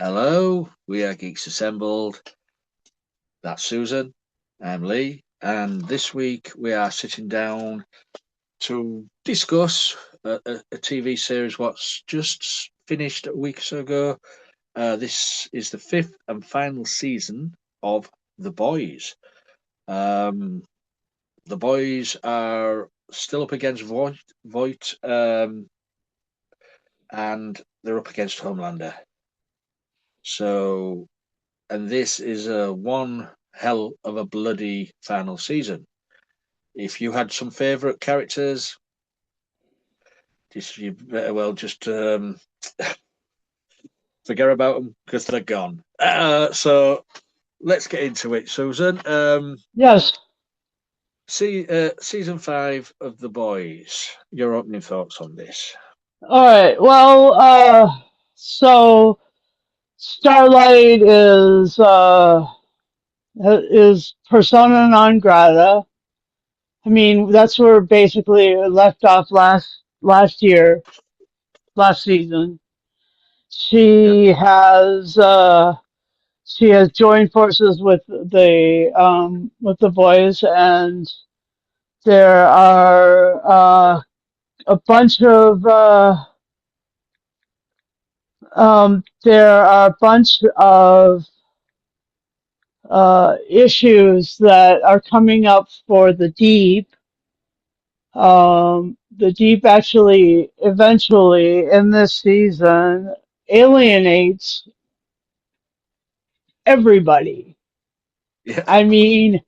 Hello, we are Geeks Assembled. That's Susan. I'm Lee, and this week we are sitting down to discuss a TV series what's just finished a week or so ago. This is the fifth and final season of The Boys. Um, the Boys are still up against Voight, and they're up against Homelander. So and this is a one hell of a bloody final season. If you had some favourite characters, you better well just forget about them because they're gone. So let's get into it, Susan. Yes. Season five of The Boys. Your opening thoughts on this? All right. Well, so Starlight is persona non grata. I mean, that's where basically it left off last year, last season. Yeah, She has joined forces with the boys, and there are a bunch of there are a bunch of issues that are coming up for the deep. The deep actually eventually in this season alienates everybody. yeah, I mean,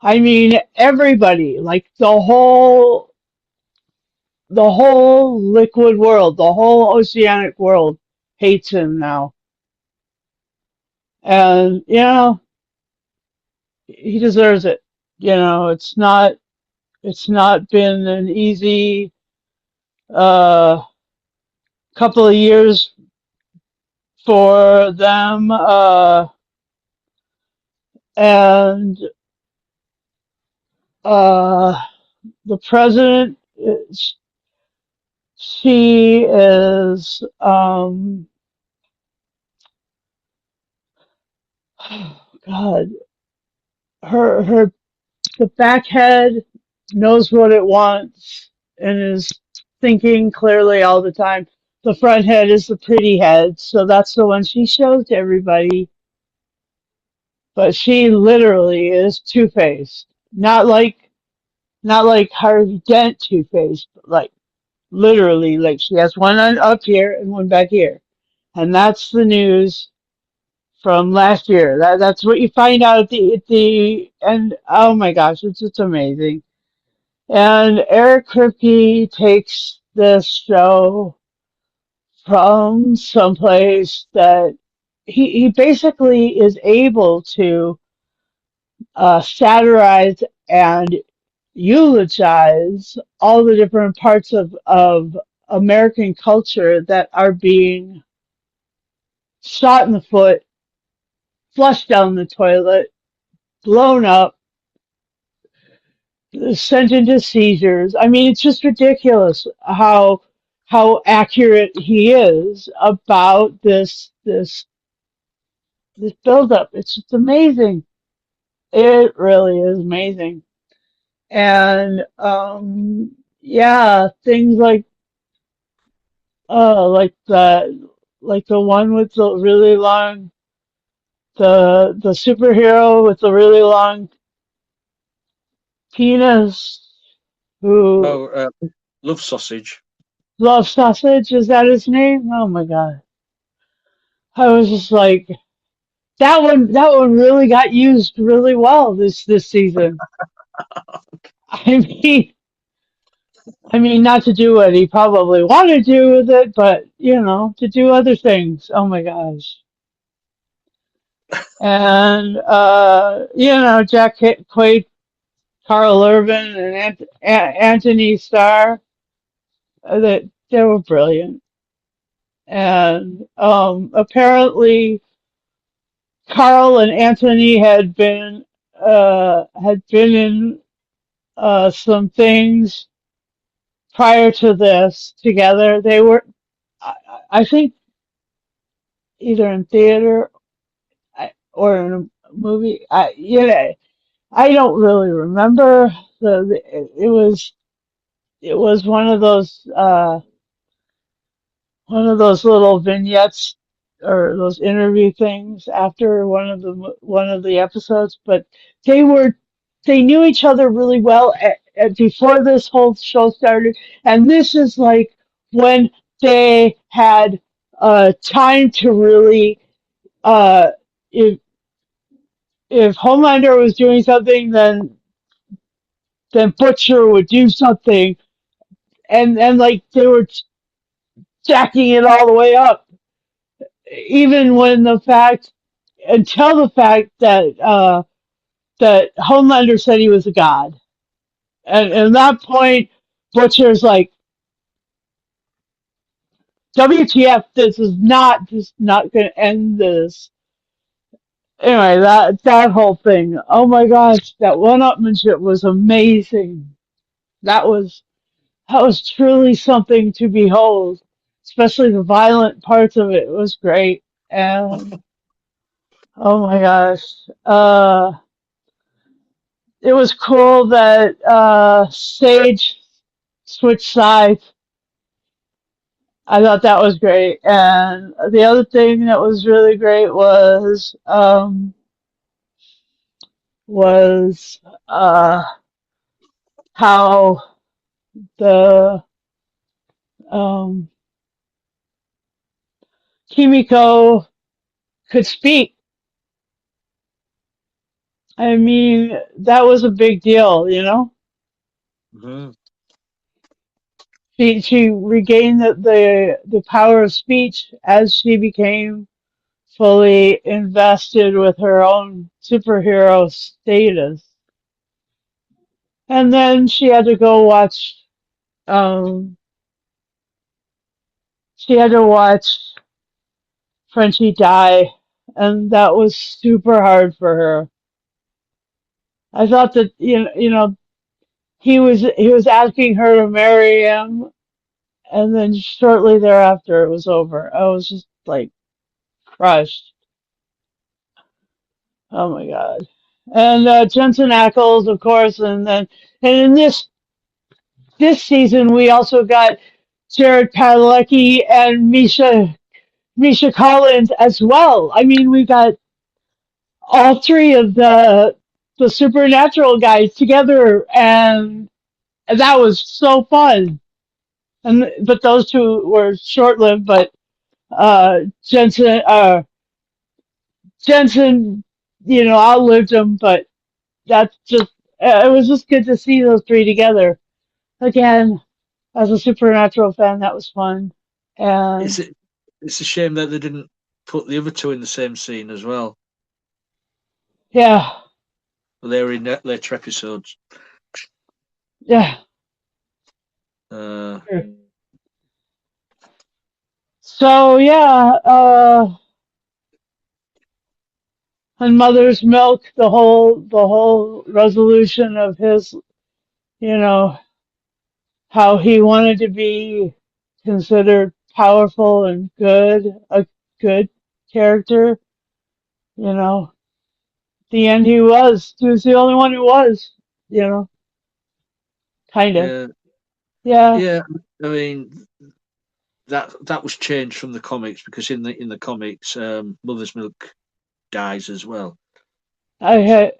I mean everybody, like the whole liquid world, the whole oceanic world hates him now. And he deserves it. It's not been an easy uh, couple of years for them, and uh, the president, she is, God, her the back head knows what it wants and is thinking clearly all the time. The front head is the pretty head, so that's the one she shows to everybody. But she literally is two-faced. Not like Harvey Dent two-faced, but like literally, like she has one on up here and one back here. And that's the news from last year. That's what you find out at the end. Oh my gosh, it's just amazing. And Eric Kripke takes this show from someplace that he basically is able to satirize and eulogize all the different parts of American culture that are being shot in the foot, flushed down the toilet, blown up, sent into seizures. I mean, it's just ridiculous how accurate he is about this buildup. It's just amazing. It really is amazing. And yeah, things like the one with the really long the superhero with the really long penis who Oh, love sausage. loves sausage. Is that his name? Oh my God. I was just like that one really got used really well this season. I mean not to do what he probably wanted to do with it, but to do other things. Oh my gosh. And Jack Quaid, Carl Urban, and Anthony Starr, they were brilliant. And apparently, Carl and Anthony had been in some things prior to this together. I think either in theater or in a movie. I don't really remember. It was one of those little vignettes or those interview things after one of the episodes, but they were they knew each other really well before this whole show started, and this is like when they had time to really uh, if if Homelander was doing something, then Butcher would do something, and like they were jacking it all the way up, even when the fact until the fact that Homelander said he was a god, and at that point, Butcher's like, "WTF? This is not going to end this." Anyway, that whole thing. Oh my gosh, that one-upmanship was amazing. That was that was truly something to behold, especially the violent parts of it was great. And oh my gosh, it was cool that Sage switched sides. I thought that was great. And the other thing that was really great was how the um, Kimiko could speak. I mean, that was a big deal, you know. Mhm. She regained the power of speech as she became fully invested with her own superhero status. And then um she had to watch Frenchie die, and that was super hard for her. I thought that he was asking her to marry him, and then shortly thereafter it was over. I was just like crushed. Oh my God. And Jensen Ackles, of course, and in this season we also got Jared Padalecki and Misha Collins as well. I mean, we got all three of the supernatural guys together, and that was so fun. And but those two were short lived. But uh, Jensen uh, Jensen, outlived them. But that's just it was just good to see those three together again. As a supernatural fan, that was fun. It's And it's a shame that they didn't put the other two in the same scene as well. yeah, They were in later episodes. yeah. Uh, So yeah, and Mother's Milk, the whole resolution of his, you know, how he wanted to be considered powerful and a good character, you know. The end he was the only one who was, you know, kind of. yeah, Yeah, yeah. I mean, that was changed from the comics because in the comics, Mother's Milk dies as well. I had,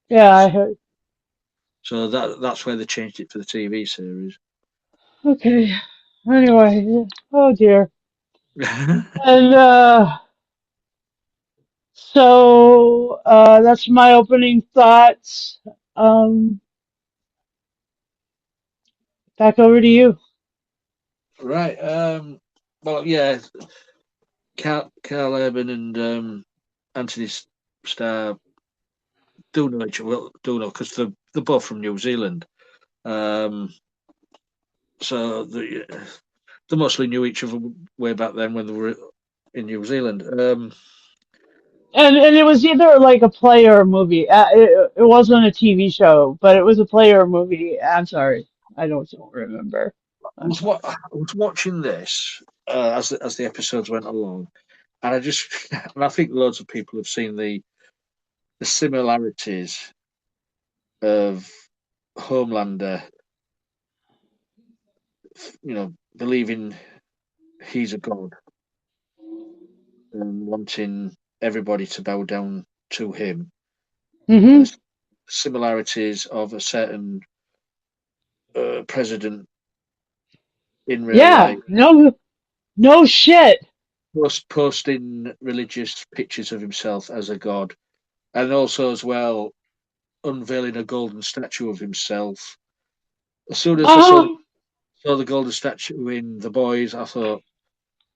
yeah, I So, heard. so that's why they changed it for the TV series. Okay. Anyway, oh dear. And so that's my opening thoughts. Um, Back over to you. Right. Well, yeah. Carl Urban and Anthony Starr do know each other. Well, do know because they're both from New Zealand. Um, so they mostly knew each other way back then when they were in New Zealand. And it was either like a play or a movie. It wasn't a TV show, but it was a play or a movie. I'm sorry, I don't remember. I'm sorry. I was watching this as the episodes went along, and and I think loads of people have seen the similarities of Homelander, believing he's a god and wanting everybody to bow down to him, and Hmm. the similarities of a certain president in real Yeah. life, No. No shit. posting religious pictures of himself as a god, and also as well unveiling a golden statue of himself. As soon as I Uh saw the golden statue in The Boys, I thought,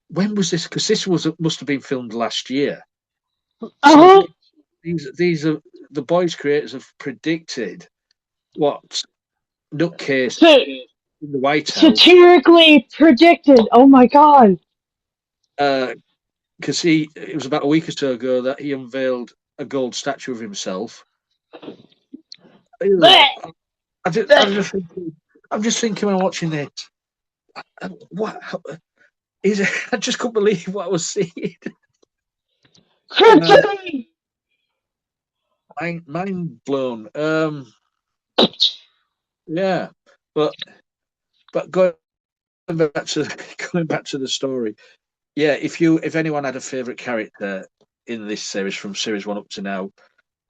when was this? Because this was must have been filmed last year. huh. So Uh huh. these are the Boys creators have predicted what nutcase So in the White House, satirically predicted. Oh my god. because it was about a week or so ago that he unveiled a gold statue of himself. Blech, I'm blech. just thinking, I'm just thinking when I'm watching it, what is it? I just couldn't believe what I was seeing. Uh, Kryptonite. mind blown. Yeah, but going back to going back to the story, yeah. If anyone had a favorite character in this series from series one up to now,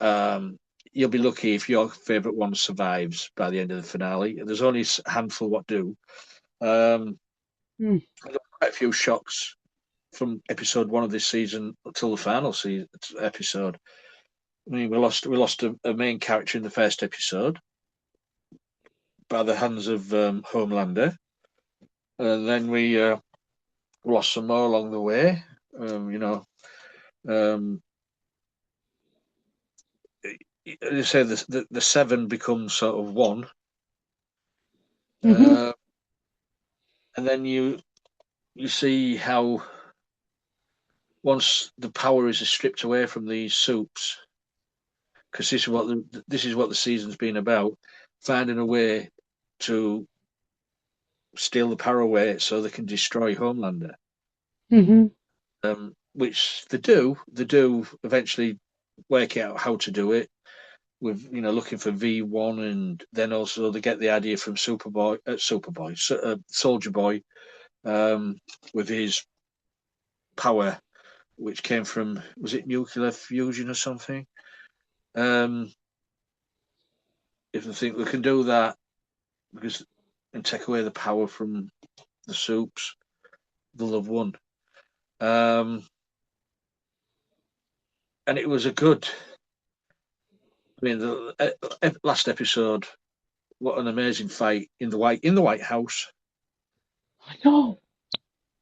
um, you'll be lucky if your favorite one survives by the end of the finale. There's only a handful what do. Um, Hmm. I got quite a few shocks from episode one of this season until the final episode. I mean, we lost a main character in the first episode by the hands of Homelander, and then we lost some more along the way. You know, um, they say the seven becomes sort of one, Hmm. uh, and then you see how once the power is stripped away from these soups, because this is what the season's been about, finding a way to steal the power away so they can destroy Homelander. Hmm. Which they do. They do eventually work out how to do it with looking for V1, and then also they get the idea from Soldier Boy, um, with his power, which came from, was it nuclear fusion or something? Um, if they think they can do that because and take away the power from the soups, they'll have won. Um, and it was a good. I mean, the last episode, what an amazing fight in the White House, I know.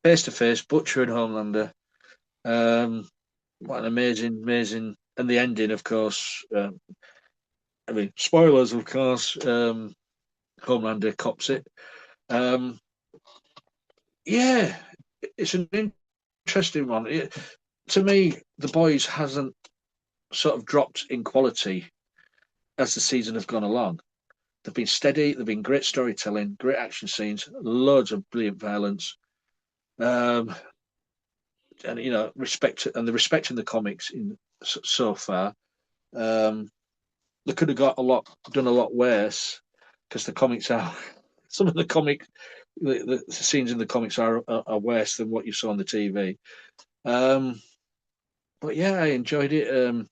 face to face, Butcher and Homelander. Um, what an amazing, and the ending, of course. I mean, spoilers, of course. Homelander cops it. Um, yeah, it's an interesting one. To me, the Boys hasn't sort of dropped in quality as the season has gone along. They've been steady. They've been great storytelling, great action scenes, loads of brilliant violence. Um, and respect, and the respect in the comics in so far. Um, they could have done a lot worse because the comics are some of the comic the scenes in the comics are worse than what you saw on the TV. Um, but yeah, I enjoyed it.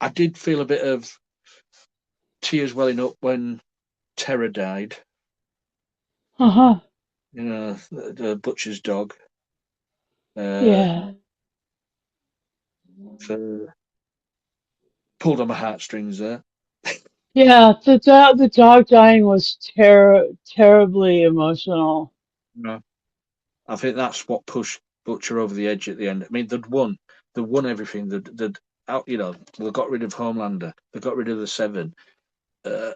I did feel a bit of tears welling up when Terra died. Uh huh. The butcher's dog. Uh, Yeah. so pulled on my heartstrings there. Yeah. The dog dying was terribly emotional. No, I think that's what pushed Butcher over the edge at the end. I mean, they'd won everything. They'd out, they got rid of Homelander. They got rid of the Seven. Uh,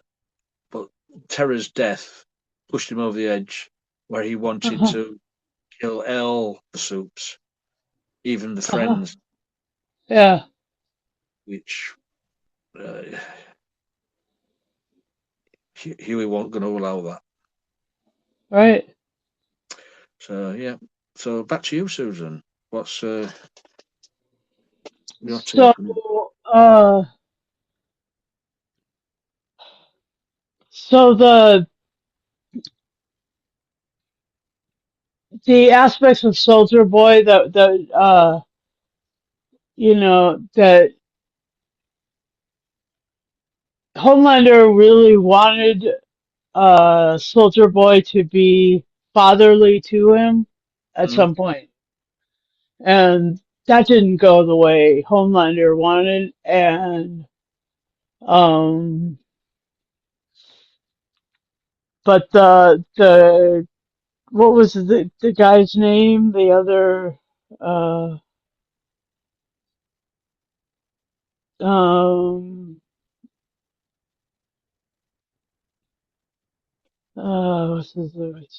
but Terra's death pushed him over the edge, where he Uh wanted huh. to kill all the soups, even the Uh huh. friends, Yeah. which uh, Huey wasn't going to allow that. Right. So yeah. So back to you, Susan. What's Your So, take on it. uh, so the aspects of Soldier Boy that that Homelander really wanted Soldier Boy to be fatherly to him at Mm. some point, and that didn't go the way Homelander wanted, and um, but the what was the guy's name? The other uh um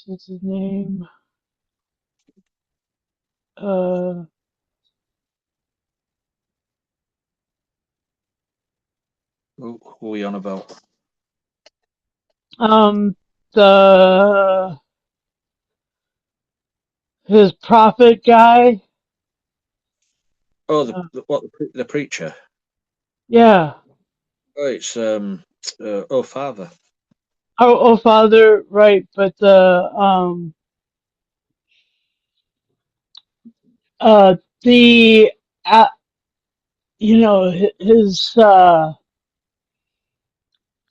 what's his name? Uh Who are we on about? um the his prophet guy. Oh, Uh, the preacher. yeah. Oh, it's oh father. Oh, Father, right? But uh the uh,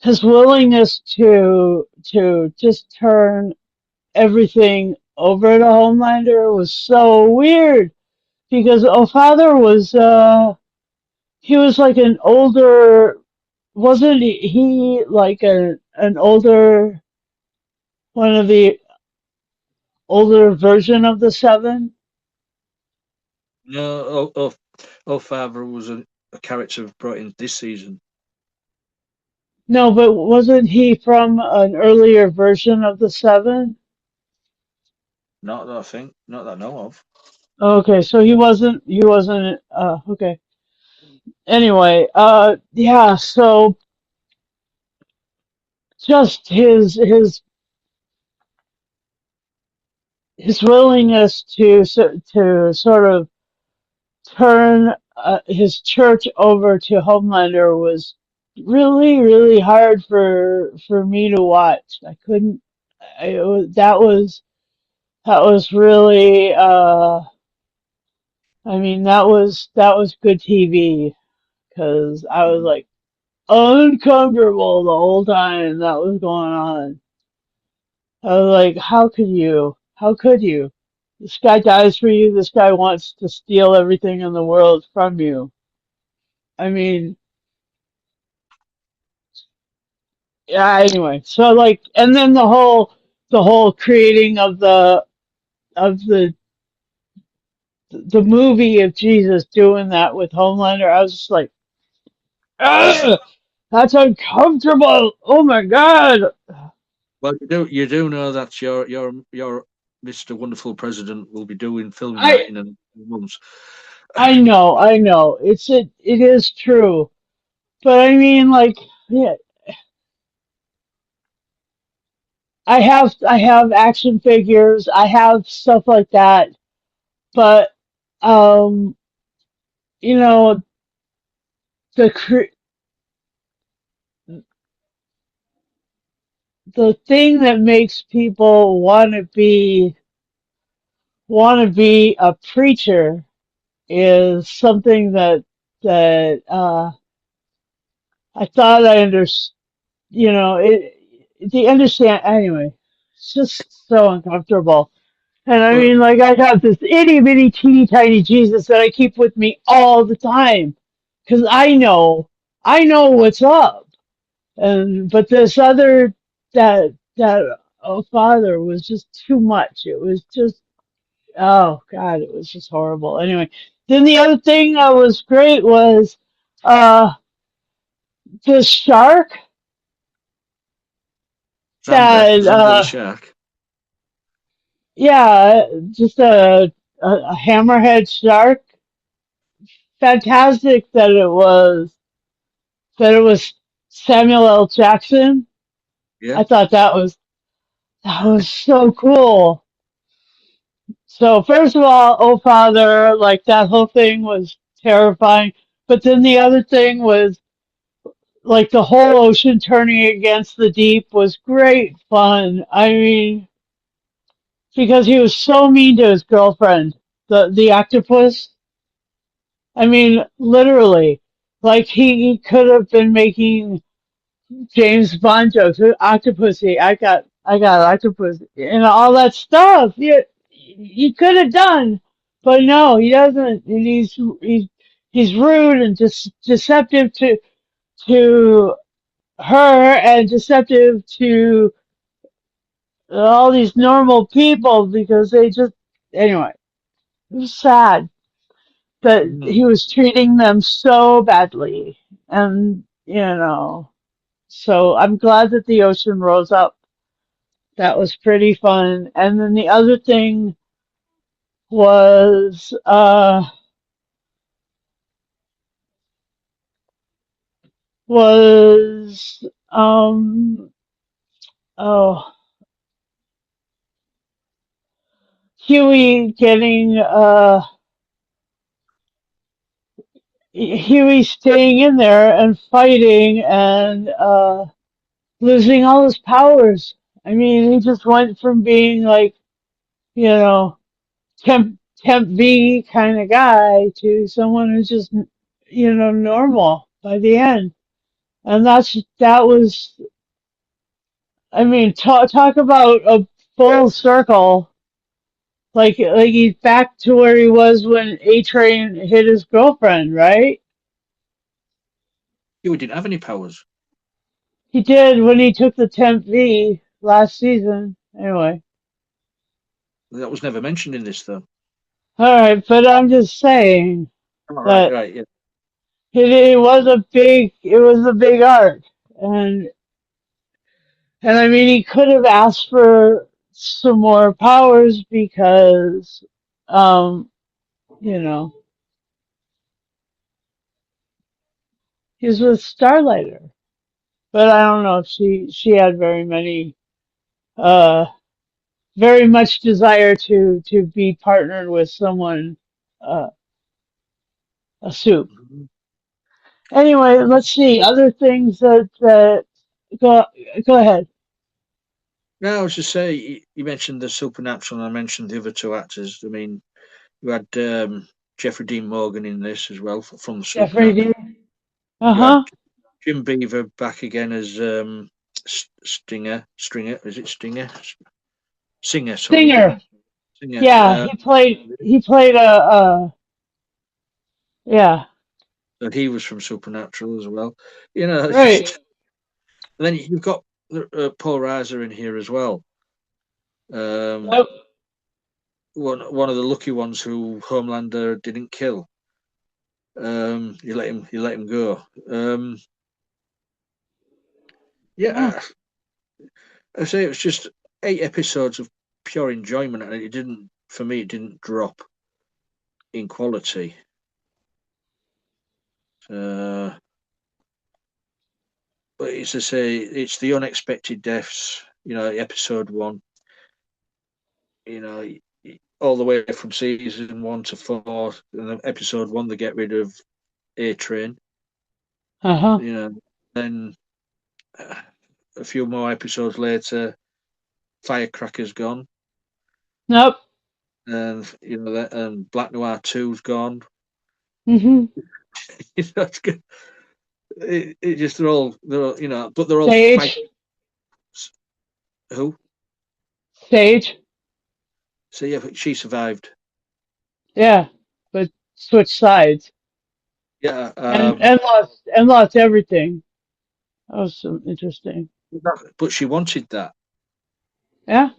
his willingness to just turn everything over to Homelander was so weird because Father was he was like an older, wasn't he like an older, one of the older version of the Seven? No, oh father was a character brought in this season. No, but wasn't he from an earlier version of the Seven? Not that I think, not that I know of. Okay, so he wasn't okay. Anyway, yeah, so just his willingness to sort of turn his church over to Homelander was really hard for me to watch. I couldn't. That was really. I mean, that was good TV because I was Mhm. like uncomfortable the whole time that was going on. I was like, how could you? How could you? This guy dies for you. This guy wants to steal everything in the world from you. I mean, yeah, anyway. So like, and then the whole creating of the movie of Jesus doing that with Homelander, I was just like, ugh, that's uncomfortable. Oh my God. Well, you do know that your Mr. Wonderful President will be doing filming that I in a few months. I know. It is true. But I mean, like, yeah, I have action figures. I have stuff like that. But um, you know, the cre- the thing that makes people want to be a preacher is something that I thought I understood. The understand anyway. It's just so uncomfortable. And I Well, mean, like I got this itty bitty teeny tiny Jesus that I keep with me all the time because I know what's up. And but this other that oh Father was just too much. It was just oh God, it was just horrible. Anyway, then the other thing that was great was uh the shark that Xander the shark. yeah, just a hammerhead shark. Fantastic that it was Samuel L. Jackson. Yeah. I thought that was so cool. So first of all, oh Father, like that whole thing was terrifying. But then the other thing was like the whole ocean turning against the deep was great fun. I mean, because he was so mean to his girlfriend, the octopus. I mean, literally, like he could have been making James Bond jokes. Octopussy, I got octopus, and all that stuff. Yeah, he could have done, but no, he doesn't. And he's rude and just deceptive to her and deceptive to all these normal people because they just anyway. It was sad that Mm. he was treating them so badly, and so I'm glad that the ocean rose up. That was pretty fun. And then the other thing was was oh Huey getting Huey staying in there and fighting and losing all his powers. I mean, he just went from being like, you know, temp V kind of guy to someone who's just, normal by the end. And that was, I mean, talk about a full circle. Like he's back to where he was when A Train hit his girlfriend, right? You didn't have any powers. He did when he took the temp V last season. Anyway, That was never mentioned in this, though. all right, but I'm just saying All right, that right, yeah. it was a big arc, and I mean he could have asked for some more powers because, um, you know, he's with Starlighter, but I don't know if she had uh very much desire to be partnered with someone, uh a soup. Mhm. Anyway, let's see other things that go go ahead. No, I was just say you mentioned the supernatural, and I mentioned the other two actors. I mean, you had Jeffrey Dean Morgan in this as well from the Jeffrey Supernatural. Dean. You had Uh-huh. Jim Beaver back again as Stinger. Stringer, is it Stinger? Singer, sorry, Singer. Singer. Yeah, he played yeah. And he was from Supernatural as well. You know, it's Right. just. And then you've got Paul Reiser in here as well. Um, Yep. one of the lucky ones who Homelander didn't kill. You let him go. Yeah. Yeah, I say it was just 8 episodes of pure enjoyment, and it didn't for me. It didn't drop in quality. Uh, but it's to say, it's the unexpected deaths. Episode one. You know, all the way from season 1 to 4, and then episode 1 they get rid of A Train. Uh-huh. Then uh, a few more episodes later, Firecracker's gone, Nope. and and Black Noir 2's gone. Mm-hmm. It's good. It just they're all but they're all fight. Sage. Who? Sage. So yeah, she survived. Yeah. But switched sides Yeah, and lost everything. That was so interesting. but she wanted that. Yeah.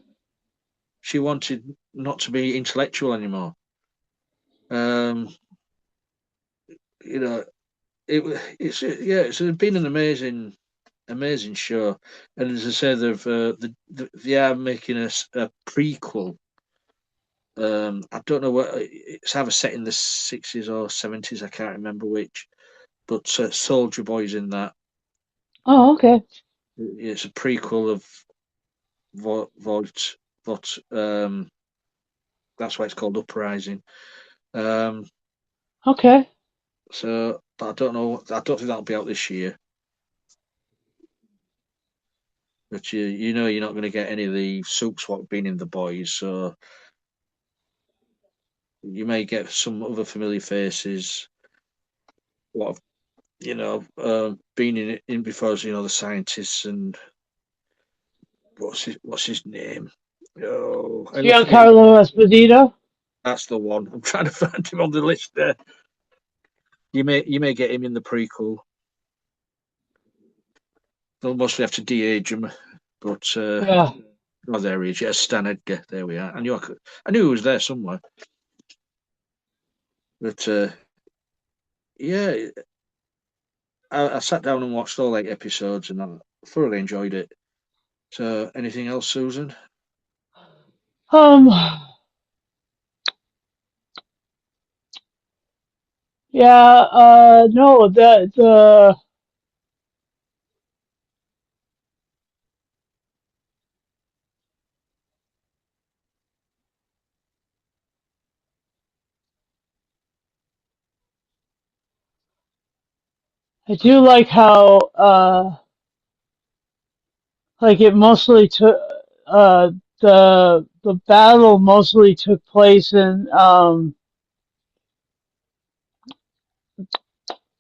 She wanted not to be intellectual anymore. Um, you know, it's been an amazing show, and as I say, they are making a prequel. I don't know what it's either set in the 60s or 70s. I can't remember which, but Soldier Boy's in that. Oh, okay. It's a prequel of Vought. Vought. That's why it's called Uprising. Um, Okay. So, but I don't know. I don't think that'll be out this year. But you know you're not going to get any of the soups what have been in the boys. So you may get some other familiar faces. What have been in before? You know the scientists and what's his name? Oh, I always forget. Giancarlo Esposito. That's the one. I'm trying to find him on the list there. You may get him in the prequel. They'll mostly have to de-age him, but Yeah. oh, there he is. Yes, Stan Edgar. There we are. I knew he was there somewhere. But yeah, I sat down and watched all 8 episodes, and I thoroughly enjoyed it. So, anything else, Susan? Um. Yeah. No. The I do like how like it mostly took uh the battle mostly took place in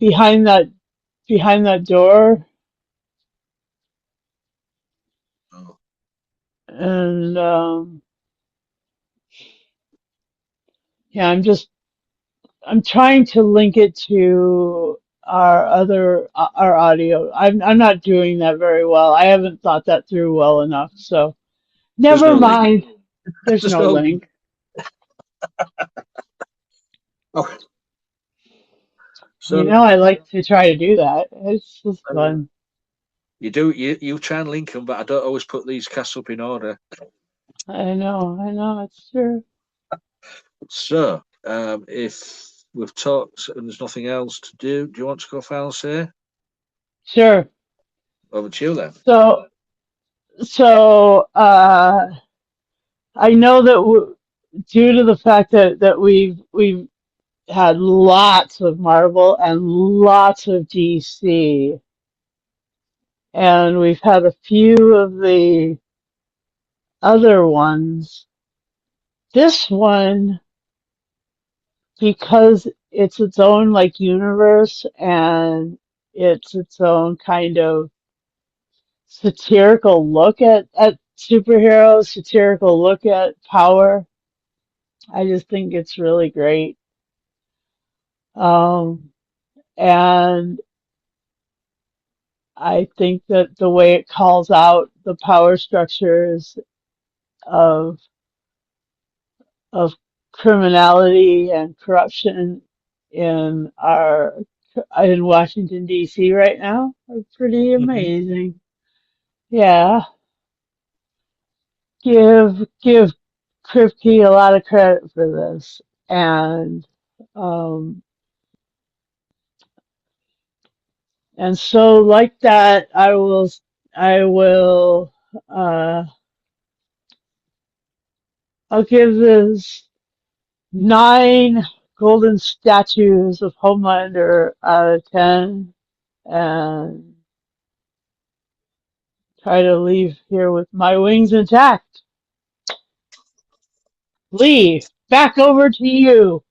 behind that behind that door, Oh, and yeah, I'm trying to link it to our audio. I'm not doing that very well. I haven't thought that through well enough. So there's never no link. mind. There's There's no no link. link. Oh, You so know, I like to try to do that. It's just uh, fun. you try and link them, but I don't always put these casts up in order. I know, it's true. So, if we've talked and there's nothing else to do you want to go final say? Sure. Over to you then. So, so I know that due to the fact that we've had lots of Marvel and lots of DC, and we've had a few of the other ones. This one, because it's its own like universe and it's its own kind of satirical look at superheroes, satirical look at power. I just think it's really great. Um, and I think that the way it calls out the power structures of of criminality and corruption in our in Washington D.C. right now are pretty Hmm. amazing. Yeah, give Kripke a lot of credit for this, and um, and so like that, I will uh, I'll give this 9 golden statues of Homelander out of 10, and try to leave here with my wings intact. Lee, back over to you.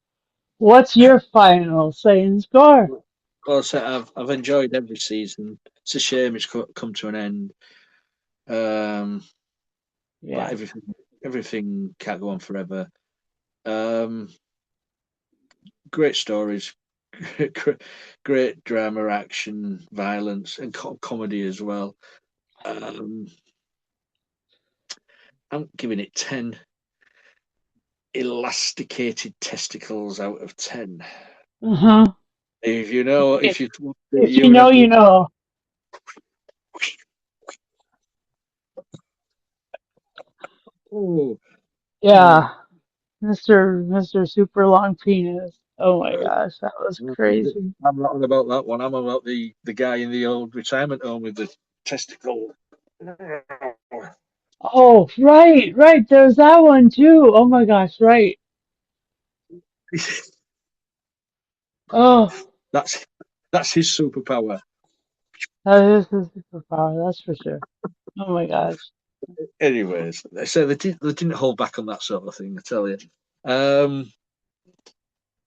What's your final saying score? Well, so I've enjoyed every season. It's a shame it's come to an end. Um, but Yeah. everything can't go on forever. Um, great stories, great, great drama, action, violence, and comedy as well. Um, I'm giving it 10 elasticated testicles out of 10. Uh-huh. If you know, If, if you if you you know, remember, you know. oh, oh, Yeah. Mr. Super Long Penis. Oh my gosh, that was crazy. I'm not on about that one. I'm about the guy in the old retirement home with the testicle. Oh, right, right. There's that one too. Oh my gosh, right. Oh. That's that's his superpower. That is a superpower, that's for sure. Oh my gosh. Anyways, so they didn't hold back on that sort of thing, I tell you. Um,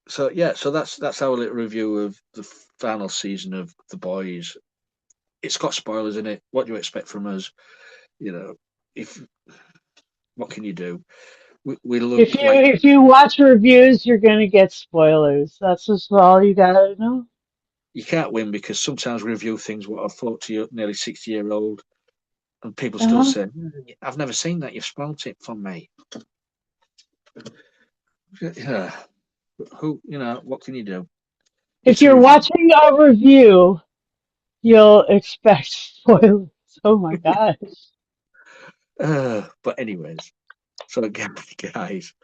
so yeah, so that's our little review of the final season of The Boys. It's got spoilers in it. What do you expect from us? You know, if what can you do? We look If you like if you watch reviews, you're gonna get spoilers. That's just all you gotta know. you can't win because sometimes we review things what are 40, nearly 60-year-old, and people still Uh-huh. say, "I've never seen that. You've spoilt it for me." Yeah, who what can you do? If It's a you're review. watching a review, you'll expect spoilers. Oh my gosh. But anyways, so guys,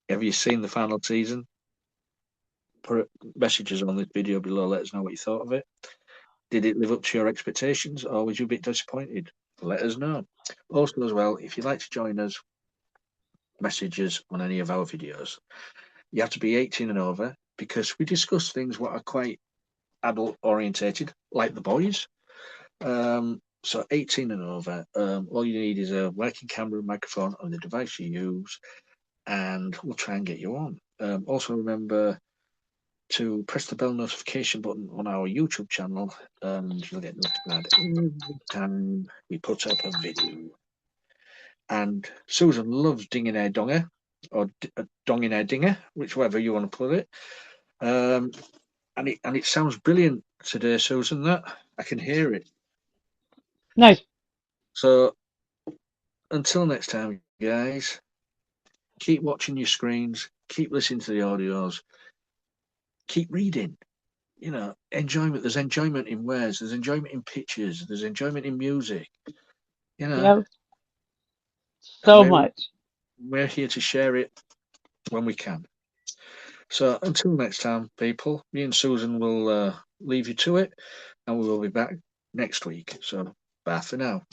have you seen the final season? Put messages on this video below. Let us know what you thought of it. Did it live up to your expectations, or was you a bit disappointed? Let us know. Also, as well, if you'd like to join us, messages on any of our videos. You have to be 18 and over because we discuss things what are quite adult orientated, like The Boys. So 18 and over. All you need is a working camera and microphone on the device you use, and we'll try and get you on. Also, remember to press the bell notification button on our YouTube channel, and you'll get notified every time we put up a video. And Susan loves dinging her donger, or donging her dinger, whichever you want to put it. Um, and it sounds brilliant today, Susan. That I can hear it. Nice. So until next time, guys, keep watching your screens, keep listening to the audios, keep reading. Enjoyment. There's enjoyment in words. There's enjoyment in pictures. There's enjoyment in music. You know, Yep. and So much. we're here to share it when we can. So until next time, people, me and Susan will leave you to it, and we will be back next week. So bye for now.